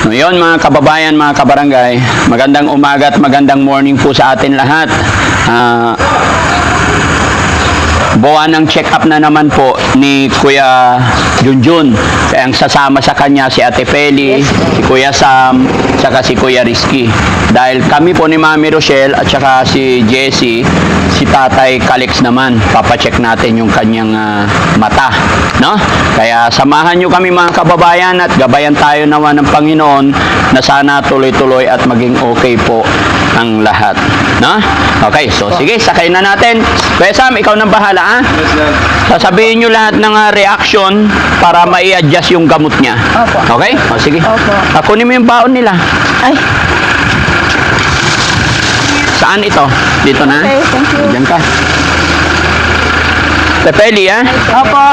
Ngayon mga kababayan, mga kabarangay, magandang umaga at magandang morning po sa atin lahat. Buwan ng check-up na naman po ni Kuya Junjun. Kaya ang sasama sa kanya si Ate Feli, si Kuya Sam, saka si Kuya Rizky. Dahil kami po ni Mami Rochelle at saka si Jessie, si Tatay Calix naman, papacheck natin yung kanyang mata. No? Kaya samahan nyo kami mga kababayan at gabayan tayo naman ng Panginoon na sana tuloy-tuloy at maging okay po ang lahat. No? Okay, so sige, sakay na natin. Kuya Sam, ikaw nang bahala. Sasabihin nyo lahat ng reaction para mai-adjust yung gamot niya. Opo. Okay? O, sige. Opo. Kunin mo yung baon nila. Ay, Saan ito? Dito na? okay, thank you. Diyan ka. Tepeli, ha? Opo.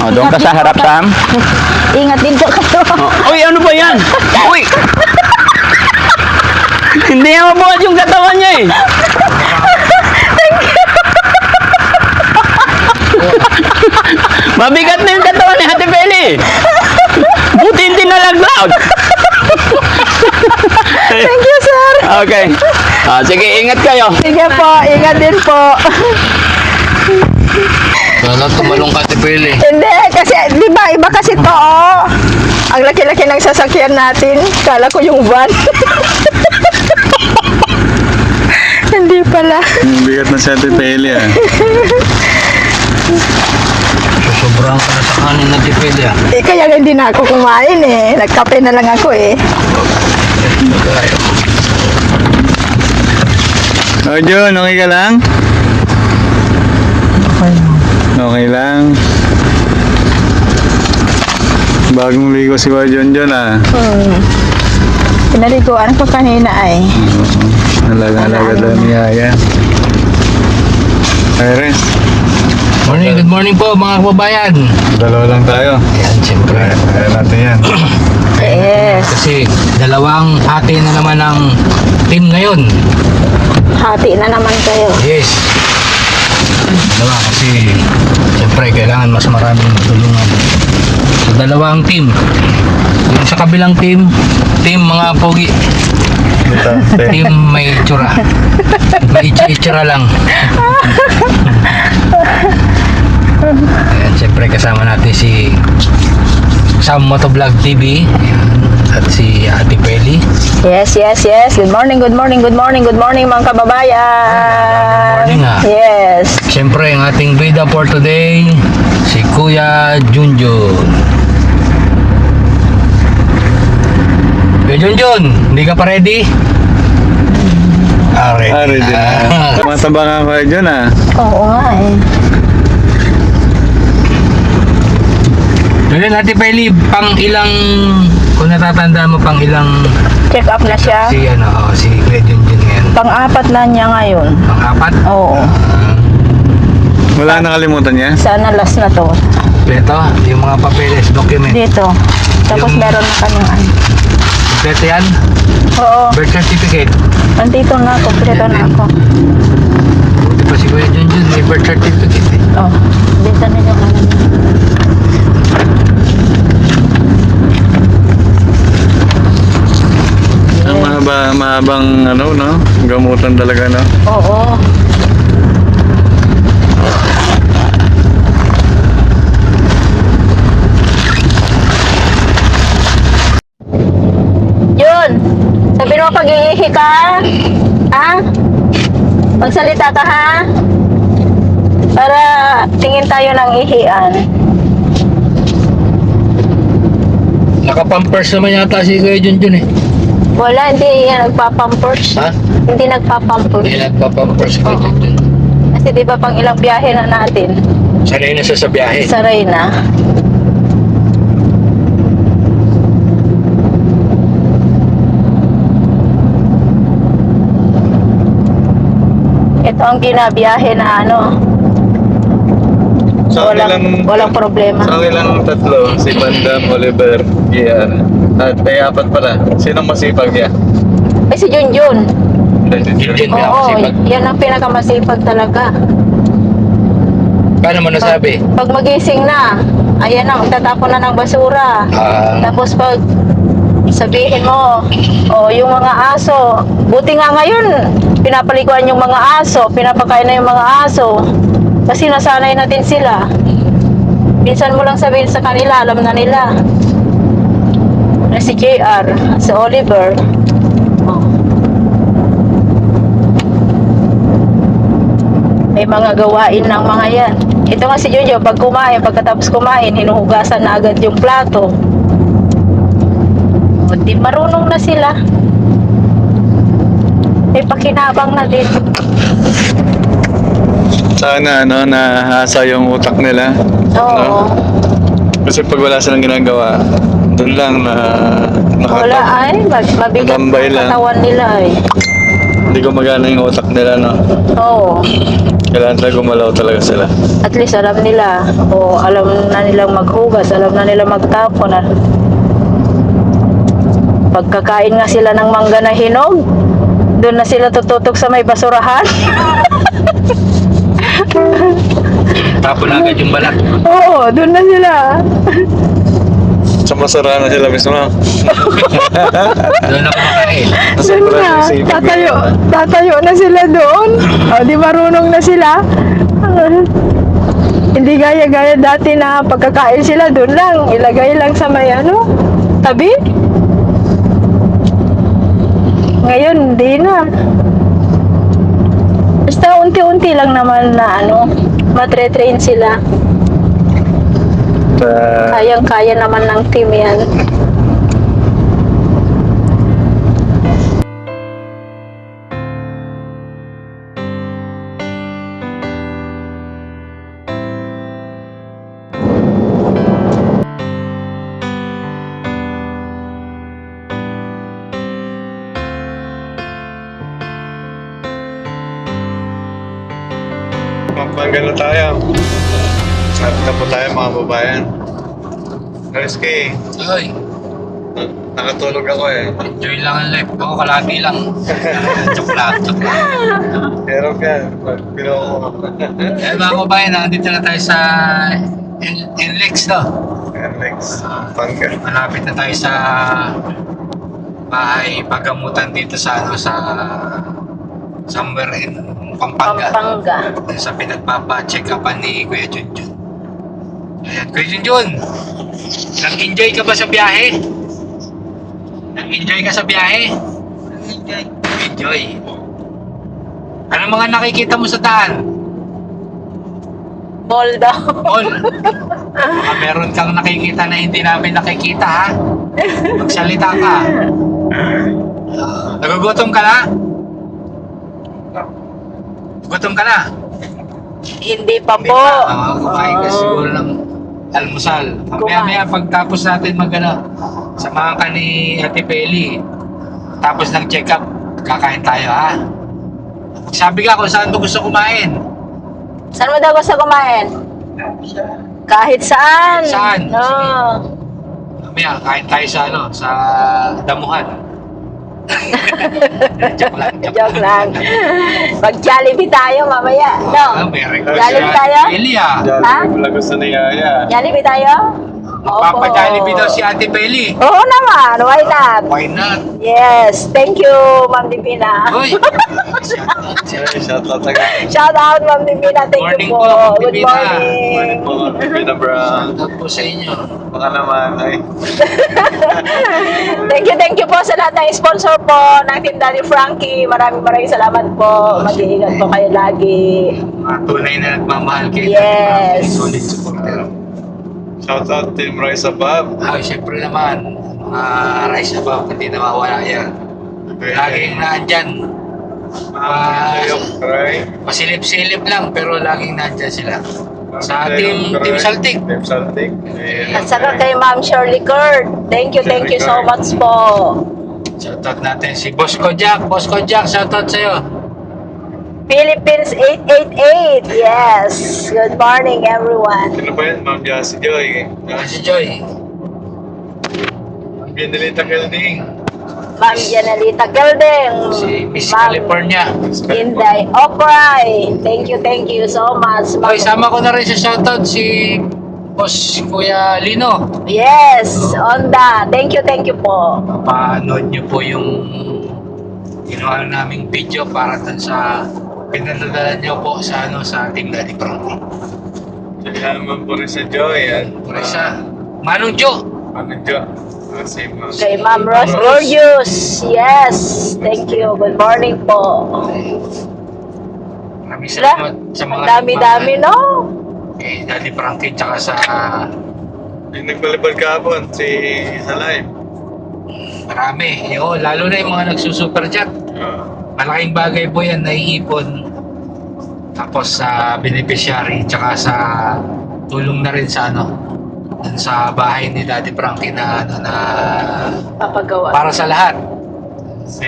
O, doon ka sa harap, Sam. Ingat din po kayo. Uy, ano ba yan? Uy! Hindi nga mabuhat yung katawan niya eh. Mabigat na yung katawan ni Ate Feli. Buti hindi nalaglag. Thank you, sir. Okay. Sige, ingat kayo. Sige po, ingat din po. Wala tumalong ka, Tepeli. Hindi, kasi, di ba, iba kasi to, oh. Ang laki-laki ng sasakyan natin. Kala ko yung van. Hindi pala. Bigat na si Ate Feli ah. Sobrang ka na sa kanin na Tepeli ah. Kaya nga hindi na ako kumain eh. Nagkape na lang ako eh. Oh Jun, okay ka lang? Okay lang. Bagong ligo si Kuya Junjun ah. Pinaliguan ko kanina ay. Alaga-alaga daw ni Yaya. Iris, Morning, good morning po mga kababayan. dalawa lang tayo. Ayan, siyempre. Kaya natin yan. Yes. Kasi dalawang hati na naman ang team ngayon. Hati na naman kayo. Yes. Dalawa kasi siyempre kailangan mas maraming tulungan. So dalawang team. Yung sa kabilang team mga pogi. Team may itsura. May itsura lang. Ayan, siyempre kasama natin si Sam Motovlog TV. Ayan, at si Ate Feli. Yes, yes, yes. Good morning, good morning, good morning, good morning mga kababayan. Good morning, ah. Yes. Siyempre ang ating bida for today, si Kuya Junjun. Kuya Junjun, hindi ka pa ready? Ready. Ready na. Tumataba nga Kuya Jun ah. Oo nga eh. Ngayon, Ate Feli, pang ilang, kung natatanda mo, pang ilang Check up na siya. si Kuya Junjun ngayon? Pang-apat na niya ngayon. Pang-apat? Oo. Wala nakalimutan niya? Sana last na to. Kompleto, yung mga papeles, document. Dito. Tapos Yung- meron na kanyang ano. Kompleto yan? Oo. Birth certificate. Nandito na. Kompleto na ako. Buti pa si Kuya Junjun, may birth certificate eh. Oh. Dito na yung ano niya. Ang mahabang ano no? Gamutan talaga no? Oo. Yun. Sabi mo pag-iihi ka. Ha? Magsalita ka ha? Para tingin tayo ng ihian. Nakapampers naman yata si Kuya Junjun eh. Wala, hindi yan nagpapampers. Ha? Hindi nagpapampers. Hindi nagpapampers si Kuya Junjun. Kasi di ba pang ilang biyahe na natin, Sanay na siya sa biyahe. saray na. Ito ang ginabiyahe na ano, walang problema. Sa kanilang tatlo, si Bandam, Oliver, Gian. At may apat pala. Sinong masipag niya? Eh si Junjun. Junjun Oo, niya masipag. yan ang pinakamasipag talaga. Paano mo nasabi? Pag magising na, ayan na, magtatapon na ng basura. Ah, Tapos pag Sabihin mo, yung mga aso, buti nga ngayon, pinapaliguan yung mga aso, pinapakain na yung mga aso. Kasi nasanay natin sila. Minsan mo lang sabihin sa kanila, alam na nila. Na si JR, si Oliver. Oh. May mga gawain ng mga yan. Ito nga si Jojo, pag kumain, pagkatapos kumain, hinuhugasan na agad yung plato. O, di marunong na sila. May pakinabang na din. Sana, nahasa yung utak nila. Oo. Kasi pag wala silang ginagawa, doon lang Wala ay, mabigat Tambay ang lang. katawan nila ay. Hindi gumagana yung utak nila, no? Oo. Kailangan talaga gumalaw talaga sila. At least alam nila, alam na nilang maghugas, alam na nilang magtapon. Pagkakain nga sila ng mangga na hinog, doon na sila tututok sa may basurahan. Tapon agad yung balat. Oo, doon na sila. Sa masarahan na sila mismo. Doon na kumakain. Doon na, tatayo na sila doon. Di marunong na sila. Hindi gaya-gaya dati na pagkakain sila doon lang, ilagay lang sa may tabi. Ngayon, hindi na. Basta unti-unti lang naman na matre-train sila. Kayang-kaya naman ng team yan. Pampanga na tayo. Sarap na po tayo mga babayan. Rizky, Uy, nakatulog ako eh. enjoy lang ang life. Ako kalati lang. Chocolate. Pero yan, pinuha ko. Eh mga kabayan, nandito na tayo sa NLEX, no? Next, Pampanga. Malapit na tayo sa bahay pagamutan dito sa somewhere in Pampanga. Pampanga. Sa pinagpapa-check upan ni Kuya Junjun. Ayan, Kuya Junjun, nag-enjoy ka ba sa biyahe? Nag-enjoy ka sa biyahe? Enjoy. Anong mga nakikita mo sa daan? Ball daw. All. Baka meron kang nakikita na hindi namin nakikita, ha? Magsalita ka. Nagugutom ka na? Gutom ka na? Hindi pa po. Kumain ka siguro ng almusal. Maya-maya pagtapos natin samahan ka ni Ate Peli. Tapos ng check-up, kakain tayo, ha? Sabi ka kung saan mo gusto kumain. Saan mo daw gusto kumain? Kahit saan. Saan? No. Mamaya, kain tayo sa damuhan. Joke lang. Joke lang. Mag-Jollibee tayo mamaya. No? May request Jollibee si tayo? Ate Peli, ha? Ha? Wala gusto ni Yaya. Jollibee tayo? Magpapa-Jollibee daw si Ate Peli. Oo naman. Why not? Why not? Yes. Thank you, Ma'am Divina. Uy! Shout out agad. Shout out, Ma'am Divina. Thank Morning you po, po. Ma'am Good Divina. morning. Po, Pina Brown. Shoutout po sa inyo. Baka naman ay Thank you po sa lahat ng sponsor po ng Team Daddy Frankie. Maraming salamat po. Mag-iingat po kayo lagi. Mga tunay na nagmamahal kayo. Yes. Solid supporter. shout out Team Rise Above. Ay, syempre naman, mga Rise Above, hindi nawawala yan. Laging naandyan. Cry. Pasilip-silip lang, pero laging naandyan sila. Sa Team Saltik. Team Saltik. At saka kay Ma'am Shirley Kurt. Thank you so much po. Shoutout natin si Boss Kojak. Boss Kojak, shoutout sa'yo. Philippines 888. Yes. Good morning, everyone. Sino ba yan? Ma'am Jassy Joy. Si Joy. Binilita Gelding. Ma'am Janelita Gelding. Si Miss Ma'am California. Tapos si Kuya Lino, Yes, Onda. Thank you po. paanood niyo po yung ginawa naming video para dun sa pinanadalan niyo po sa sa Team Daddy Frankie. Kaya naman po rin sa Joy. At Marisa, Manong Jo, ano Jo? Si Ma'am. Kay Ma'am Rose Gorgeous. Yes, thank you. Good morning po. maraming Wala, salamat sa mga ang dami-dami, no? Kay Daddy Frankie tsaka sa Yung nagbalibal kahapon, si Salay. marami. Lalo na yung mga nagsusuper chat. Malaking bagay po yan, naiipon. Tapos sa beneficiary, tsaka sa tulong na rin sa dun sa bahay ni Daddy Frankie na Papagawa. para sa lahat. Si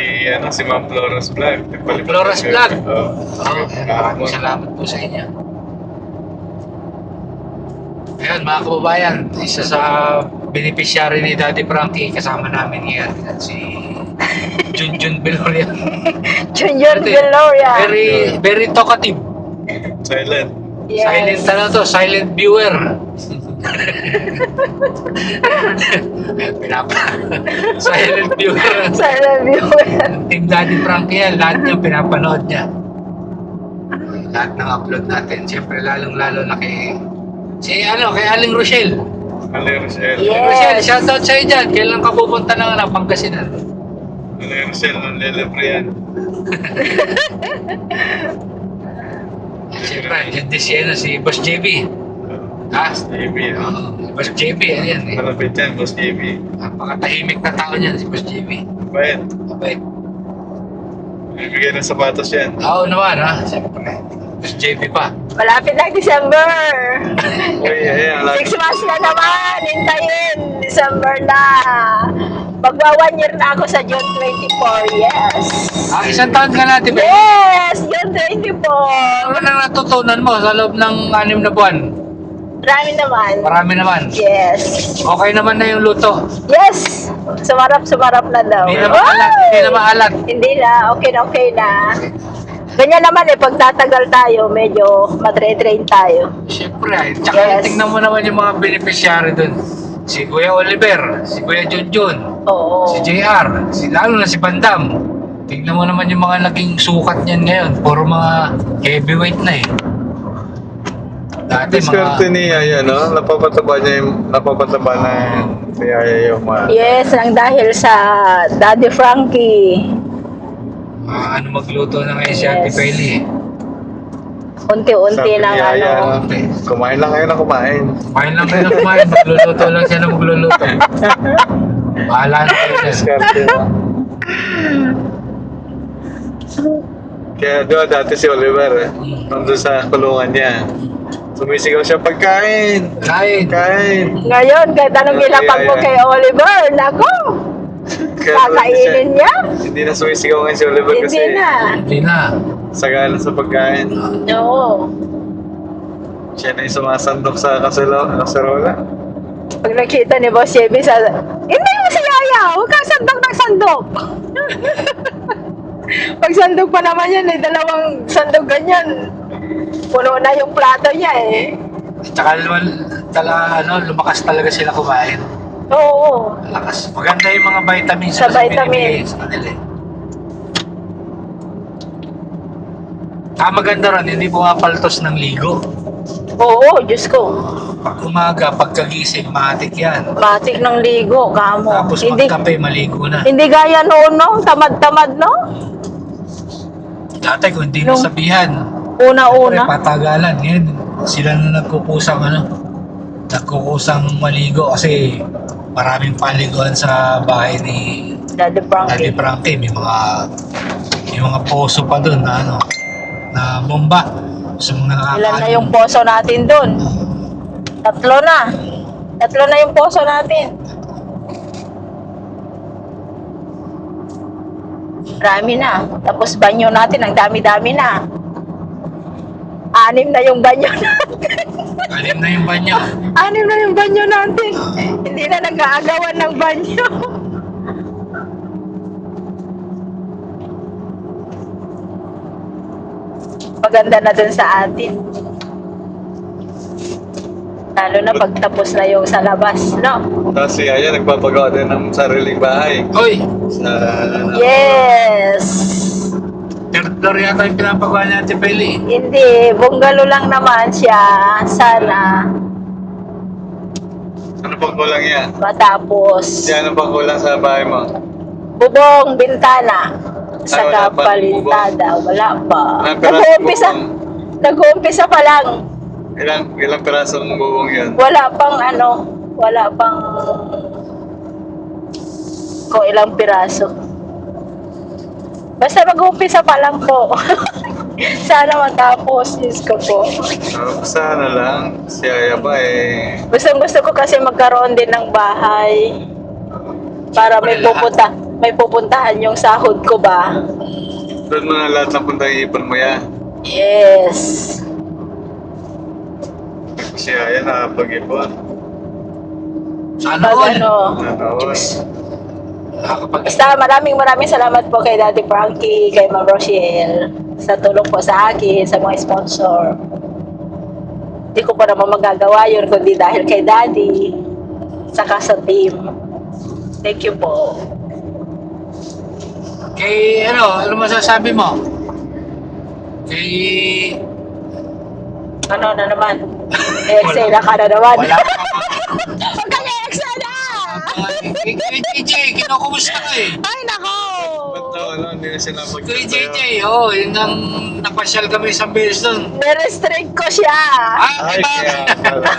Ma'am Flora's Vlog. Flora's Vlog? Oo. Maraming salamat po sa inyo. Ayan mga kababayan, isa sa beneficiary ni Daddy Frankie, kasama namin ngayon si Junjun Beloria. Junior Veloria. Very talkative. Silent. Silent Yes. silent viewer. Silent viewer. Silent viewer. Team Daddy Frankie yan, lahat niya pinapanood niya. Lahat ng upload natin. Siyempre lalong-lalo na kay kay Aling Rochelle. Aling Rochelle. Rochelle, Yes. shoutout sa'yo dyan. Kailan ka pupunta ng Pangasinan? Aling Rochelle, ng Lelebre yan. Siyempre, dyan din si Boss JB. Ha? JB. Boss JB, ayan eh. Malapit yan, Boss JB. Napakatahimik na tao niyan si Boss JB. Bayad. Mabait. Bibigay ng sapatos yan. Oo naman ha, siyempre. Boss JB pa. Malapit na December. Uy, ayan. 6 months na naman. Hintayin. December na. Magwa 1 year na ako sa June 24. Yes. Isang taon ka na, diba? Yes! June 24. Ano nang natutunan mo sa loob ng 6 na buwan? Marami naman. Marami naman. Yes. Okay naman na yung luto. Yes! Sumarap na daw. Hindi na maalat. Hindi na maalat. Hindi na. Okay na. Ganyan naman pag tatagal tayo, medyo matre-train tayo. Siyempre, tsaka Yes. tingnan mo naman yung mga beneficiary dun. Si Kuya Oliver, si Kuya Junjun, Oo. si JR, lalo na si Bandam. Tingnan mo naman yung mga naging sukat niyan ngayon. Puro mga heavyweight na eh. Dati Diskarte mga... ni Yaya, no? Napapataba na si Yaya yung mga... Yes, nang dahil sa Daddy Frankie. ano magluto na ngayon si Ate Yes. Peli. Unti-unti Sabi lang ni Yaya, ano. kumain lang kayo na kumain. Kumain lang kayo na kumain. Magluluto lang siya na magluluto. Bahala na kayo dyan. Diskarte mo. Kaya doon dati si Oliver, nandun sa kulungan niya. Sumisigaw siya, pagkain! Kain. Kain! Ngayon, kahit anong nilapag mo kay Oliver, nako, kakainin niya? Hindi na sumisigaw ngayon si Oliver kasi Hindi na. Hindi na. sagana sa pagkain. Oo. Siya na yung sumasandok sa kaserola. Pag nakita ni Boss Chevy sa... Hindi mo si Yaya! Huwag kang sandok ng sandok! Pag sandok pa naman yan, dalawang sandok ganyan. Puno na yung plato niya Tsaka lumakas talaga sila kumain. Oo. Lakas. Maganda yung mga vitamins Sa kasi vitamin. binibigay sa kanila eh. Maganda ron, hindi pumapaltos ng ligo. Oo, Diyos ko. Pag umaga, pagkagising, matik yan. Matik ng ligo, kamo. Tapos Hindi, magkape, maligo na. hindi gaya noon, no? Tamad-tamad, no? Dati kung hindi Nung- nasabihan, Una-una. patagalan. Ngayon, sila na nagkukusang maligo kasi maraming paliguan sa bahay ni Daddy Daddy Frankie. Frankie. May mga poso pa doon na na bomba sa mga Ilan na yung poso natin dun? Tatlo na. Tatlo na yung poso natin. Marami na. Tapos banyo natin, ang dami-dami na. 6 na yung banyo natin. Alim na yung banyo. 6 na yung banyo natin. Hindi na nag-aagawan ng banyo. Maganda na dun sa atin. Lalo na pag tapos na yung sa labas, no? Tapos si Yaya nagpapagawa din ng sariling bahay. Oy, Sa, Yes! third floor yata yung pinapagawa ni Ate Peli. Hindi, bungalow lang naman siya. Sana ano pang kulang yan? matapos. Yan ang pang kulang sa bahay mo. Bubong, bintana. wala Saka pa, palintada. Wala pa. Ah, pero Nag-uumpisa. bubong. Nag-uumpisa pa lang. Ilang pirasong bubong yun? Wala pang ano. Wala pang kung ilang piraso. Basta mag-uumpisa pa lang po. Sana matapos. Diyos ko po. Sana lang. Si Yaya pa eh. Gusto ko kasi magkaroon din ng bahay. Para may pupuntahan yung sahod ko ba? Doon mo na lahat ng puntang ipon mo yan. Yes. Si Yaya nakapag-ipon. Sana Pag all. ano. Nakakapag- Basta maraming salamat po kay Daddy Frankie, kay Ma'am Rochelle, sa tulong po sa akin, sa mga sponsor. Hindi ko pa naman magagawa yun kundi dahil kay Daddy, saka sa team. Thank you po. Kay ano masasabi mo? Kay Ano na naman? Exhale ka na naman. wala pa. Huwag kang exhale na! Kay JJ, kinukumusta ka eh. Ay, nako! Ba't daw ano, hindi na sila Kay JJ, yun ang napasyal kami sa beses doon. Nirestrict ko siya. Ay, Diba? kaya pala.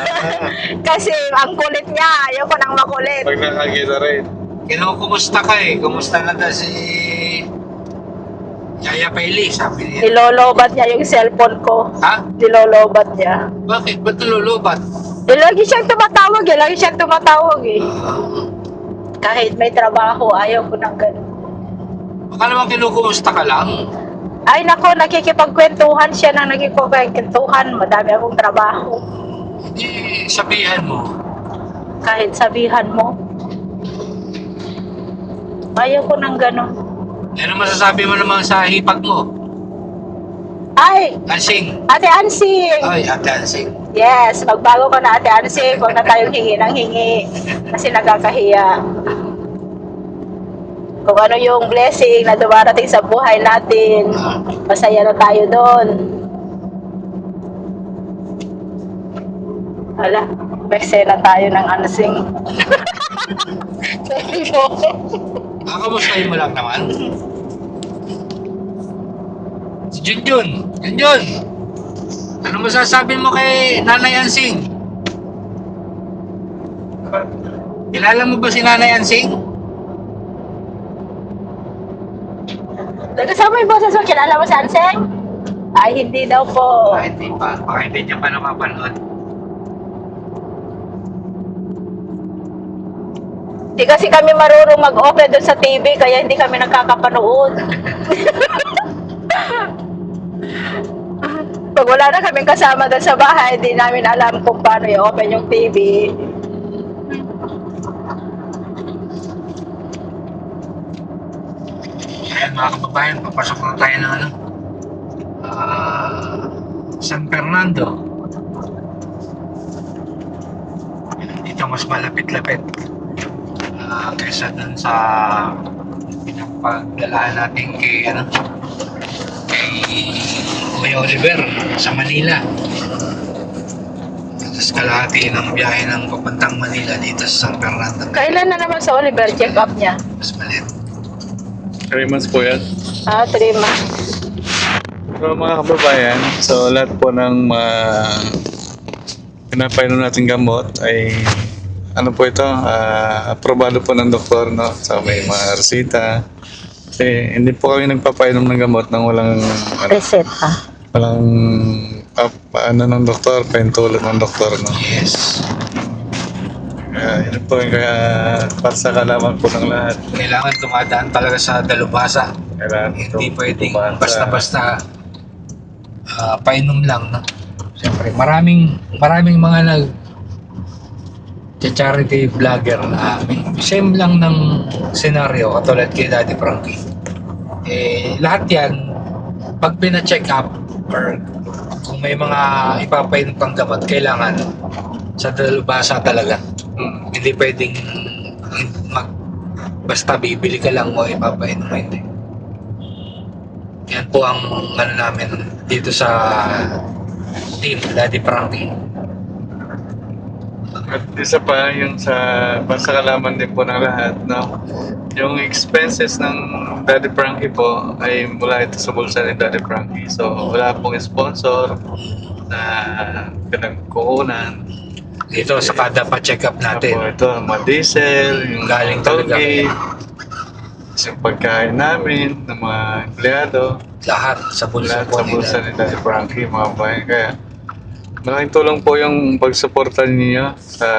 Kasi ang kulit niya. Ayoko nang makulit. Pag nakakita rin. Kinukumusta ka eh. Kumusta na daw si Yaya Peli, sabi niya. Nilolobat niya yung cellphone ko. Ha? Nilolobat niya. Bakit? Ba't nalulubat? Lagi siyang tumatawag eh. Lagi siyang tumatawag eh. Kahit may trabaho, ayaw ko ng ganun. Baka naman kinukumusta ka lang. Ay nako, nakikipagkwentuhan siya ng nakikipagkwentuhan. Madami akong trabaho. Hindi, sabihan mo. Kahit sabihan mo. Ayaw ko ng ganun. Ano masasabi mo naman sa hipag mo? Ay, Ansing. Ate Ansing! Ay, Ate Ansing. Yes, magbago ko na Ate Ansing. Huwag na tayong hingi ng hingi. Kasi nagkakahiya. Kung ano yung blessing na dumarating sa buhay natin, masaya na tayo doon. Wala, na tayo ng Ansing. Kakamustahin mo lang naman. Si Junjun. Junjun. Ano masasabi mo kay Nanay Ansing? Kilala mo ba si Nanay Ansing? Nagkasama yung boses mo, kilala mo si Ansing? Ay, hindi daw po. Hindi pa. Baka hindi niya pa napapanood. Di kasi kami marunong mag-open doon sa TV, kaya hindi kami nakakapanood. Pag wala na kaming kasama doon sa bahay, hindi namin alam kung paano i-open yung TV. Ayan mga kababayan, papasok na tayo ng ano? San Fernando. Dito mas malapit-lapit. Kaysa dun sa pinapagdalaan natin kay Kuya Oliver sa Manila. Tapos kalahati ng biyahe ng papuntang Manila dito sa San Fernando. Kailan na naman sa Oliver check-up niya? Mas maliit. 3 months po yan. 3 months. So mga kababayan, so lahat po ng mga pinapainom natin gamot ay ano po ito, aprobado po ng doktor, no? So may mga resita. Kasi hindi po kami nagpapainom ng gamot nang walang Reseta. walang ng doktor, paintulot ng doktor, no? Yes. Yun po yung kaya para sa kalaman po ng lahat. Kailangan tumadaan talaga sa dalubhasa. Kailangan Hindi pwedeng tumasa. basta-basta painom lang, no? Siyempre, maraming mga charity vlogger na same lang ng senaryo katulad kay Daddy Frankie. Lahat yan, pag pina-check up or kung may mga ipapainom pang gamot, kailangan Sa dalubhasa talaga. Hindi pwedeng basta bibili ka lang o ipapainom mo, hindi. Yan po ang ano namin dito sa team Daddy Frankie. At isa pa, yung sa pasakalaman din po ng lahat, no? Yung expenses ng Daddy Frankie po ay mula ito sa bulsa ni Daddy Frankie. So, wala pong sponsor na pinagkukunan. Dito sa kada pa-check up Natin. natin. Ito, mga diesel, yung Galing talaga. tollgate, yung pagkain namin ng mga empleyado, Lahat sa bulsa lahat po sa bulsa nila. ni Daddy Frankie, mga bayan. Kaya, malaking tulong po yung pagsuporta ninyo sa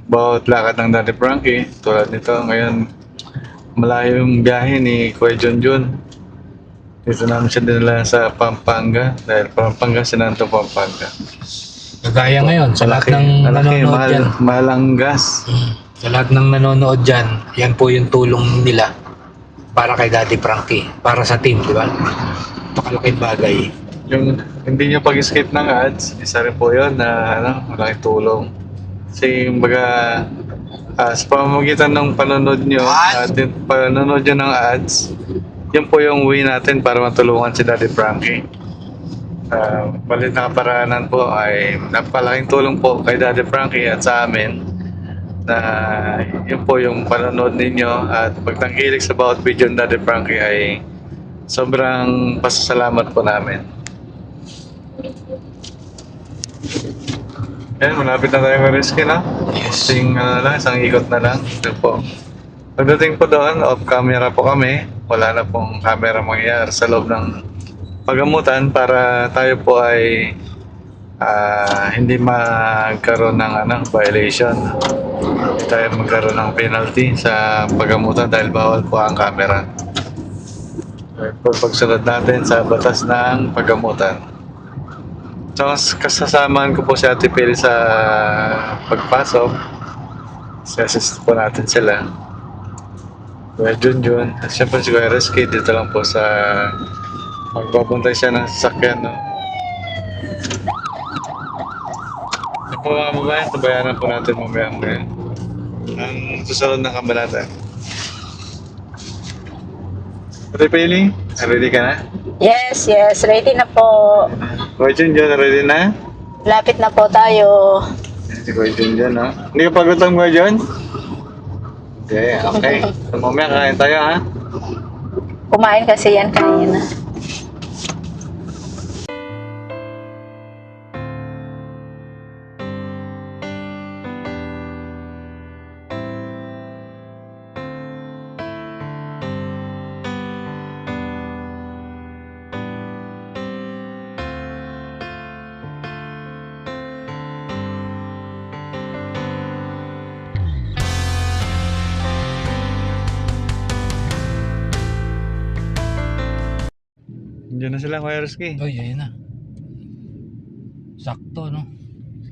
bawat lakad ng Daddy Frankie. Tulad nito, ngayon, malayo yung biyahe ni Kuya Junjun. Dito namin siya dinala sa Pampanga, dahil Pampanga, Sinanto, Pampanga. Kagaya ngayon, sa lahat ng nanonood mahal, dyan. mahal ang gas. Sa lahat ng nanonood dyan, yan po yung tulong nila para kay Daddy Frankie. Para sa team, di ba? Napakalaking bagay. Yung hindi nyo pag-skip ng ads, isa rin po yun na malaking tulong. Kasi baga, sa pamamagitan ng panonood nyo at yung panonood nyo ng ads, yun po yung way natin para matulungan si Daddy Frankie. Balit na kaparaanan po ay napalaking tulong po kay Daddy Frankie at sa amin na yun po yung panonood ninyo at pagtangkilik sa bawat video ng Daddy Frankie ay sobrang pasasalamat po namin. Yan, malapit na tayo kay Rizky na. Yes. Isang ikot na lang. Ito po. Pagdating po doon, off camera po kami. Wala na pong camera mangyayari sa loob ng pagamutan para tayo po ay hindi magkaroon ng violation. Hindi tayo magkaroon ng penalty sa pagamutan dahil bawal po ang camera. So, pagsunod natin sa batas ng pagamutan. So, kasasamahan ko po si Ate Pili sa pagpasok. Assist po natin sila. Kuya Junjun. At syempre si Kuya Rizky dito lang po sa magpapuntay siya ng sasakyan. No? Ito po mga babayan, tabayanan po natin mamaya ngayon. Ang susunod na kabanata. Ate Pili, ready ka na? Yes, ready na po. Kuya Junjun, ready na? Lapit na po tayo. Si Kuya Junjun, no? Hindi ka pagutom, Kuya Jun? Okay. So, mamaya kain tayo, ha? Kumain kasi yan kanina. Diyan na sila, Kuya Rizky. Uy, ayun na. Sakto, no?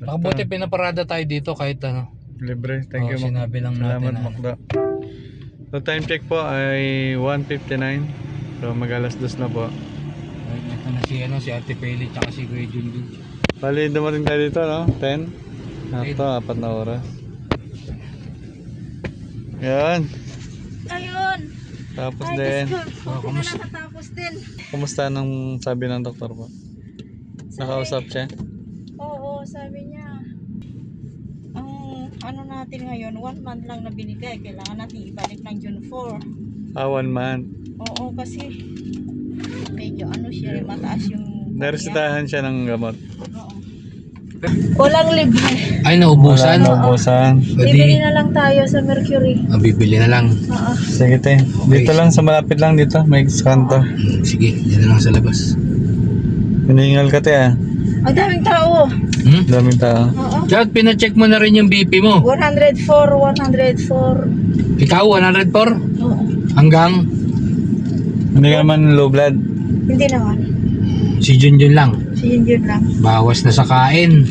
Nakabuti pinaparada tayo dito kahit ano. Libre. Thank you, Mac. Sinabi lang Salamat, natin na. Macdo. So, time check po ay 1:59. So, mag-alas 2 na po. Ito na si Ate Peli tsaka si Kuya Junjun. Bali, dumating tayo dito, no? 10. Ito, 4 na oras. Yan. Ayun! Tapos din. Kamusta? Nakatapos din. Kumusta nung sabi ng doktor po? Nakausap siya? Oo, sabi niya. Ang ano natin ngayon, 1 month lang na binigay. Kailangan natin ibalik ng June 4. 1 month. Oo, kasi medyo siya, mataas yung... Naresetahan siya ng gamot. Oo. Walang libre. Ay, naubusan? Naubusan. Bibili na lang tayo sa Mercury. Bibili na lang. Oo. Sige, te. Dito lang, sa malapit lang dito. May kanto. Sige, yan na lang sa labas. Hiningal ka, te, ah. Ang daming tao. Daming tao. Oo. Chad, pina-check mo na rin yung BP mo. 104, 104. Ikaw, 104? Oo. Hanggang? Hindi ka naman low blood. Hindi naman. Si Junjun lang. Si Yun lang. Bawas na sa kain.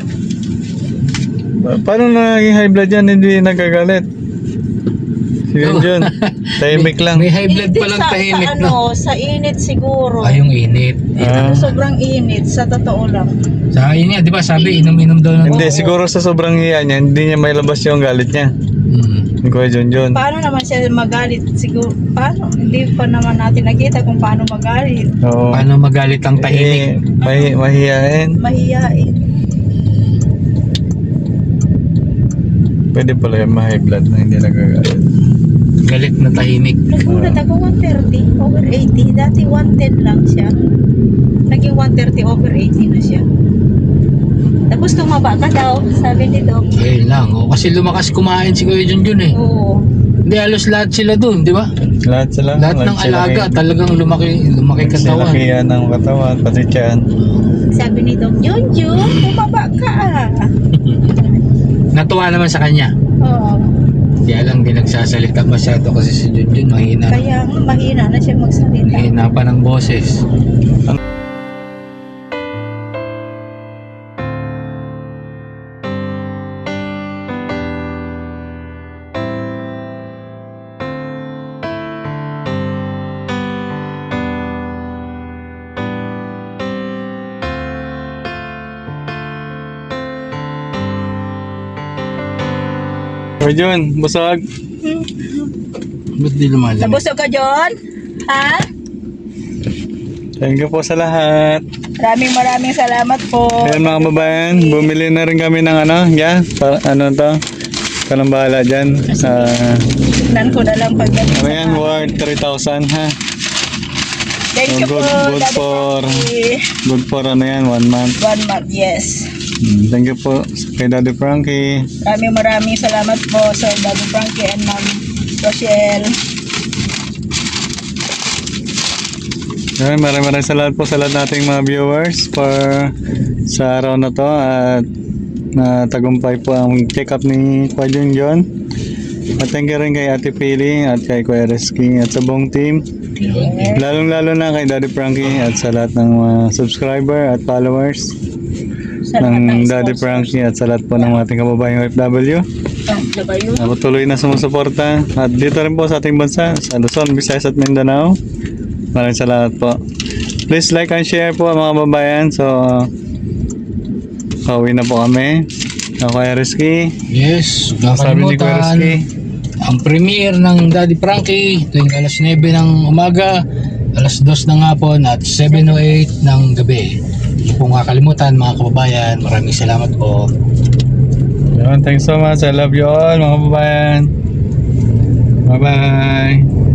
Paano naging high blood yan? Hindi nagkagalit. Si Junjun. Tahimik lang. May high blood Hindi palang tahimik sa, na. sa init siguro. Ay, yung init. Ah. Sobrang init, sa totoo lang. Sa yun nga, di ba sabi, inom-inom daw ng... Hindi, siguro sa sobrang hiya niya, hindi niya mailabas yung galit niya. Ni Kuya Junjun. Paano naman siya magalit? Siguro, paano? Hindi pa naman natin nakita kung paano magalit. Oo. Paano magalit ang tahimik? Mahihain. Mahiyain. Pwede pala yung ma-high blood na hindi nagagalit. Galit na tahimik. Nagulat ako 130 over 80. Dati 110 lang siya. Naging 130 over 80 na siya. Tapos tumaba ka daw, sabi ni Doc. Ayun lang. Oh, kasi lumakas kumain si Kuya Junjun eh. Oo. Hindi, halos lahat sila doon, di ba? Lahat sila. Lahat ng alaga, talagang lumaki katawan. Sinakihan ng katawan, pati tiyan. Sabi ni Doc, Junjun, tumaba ka. Natuwa naman sa kanya. Oo. Kaya lang, di nagsasalita masyado kasi si Junjun mahina. Kaya nga, mahina na siya magsalita. Mahina pa ng boses. Kuya Jun, busog. Ba't di lumalamig? Nabusog ka, John? Ha? Thank you po sa lahat. Maraming salamat po. Ayan mga kababayan, bumili na rin kami ng ano to? Kalang bahala dyan. Tignan ko na lang pag Ano yan, worth 3,000 ha. Thank you Good- po. good Daddy for- Frankie. Good for ano yan, 1 month. 1 month, yes. Thank you po kay Daddy Frankie. Maraming salamat po sa Daddy Frankie and Ma'am Rochelle. Maraming salamat po sa lahat nating mga viewers for sa araw na to at tagumpay po ang check-up ni Kuya Junjun. At thank you rin kay Ate Pili at kay Kuya Rizky at sa buong team. Lalong-lalo na kay Daddy Frankie at sa lahat ng mga subscriber at followers ng Daddy Frankie at sa lahat po ng ating kababayang OFW. Na patuloy na sumusuporta at dito rin po sa ating bansa sa Luzon, Visayas at Mindanao. Maraming salamat po. Please like and share po mga kababayan. So pauwi na po kami. Ako kay Rizky. Yes, Sabi ni Kuya kakalimutan. Rizky. Ang premiere ng Daddy Frankie tuwing alas 9 ng umaga, alas 2 ng hapon at 7:08 ng gabi. Hindi po kakalimutan mga kababayan. Maraming salamat po. Thanks so much. I love you all mga kababayan. Bye bye.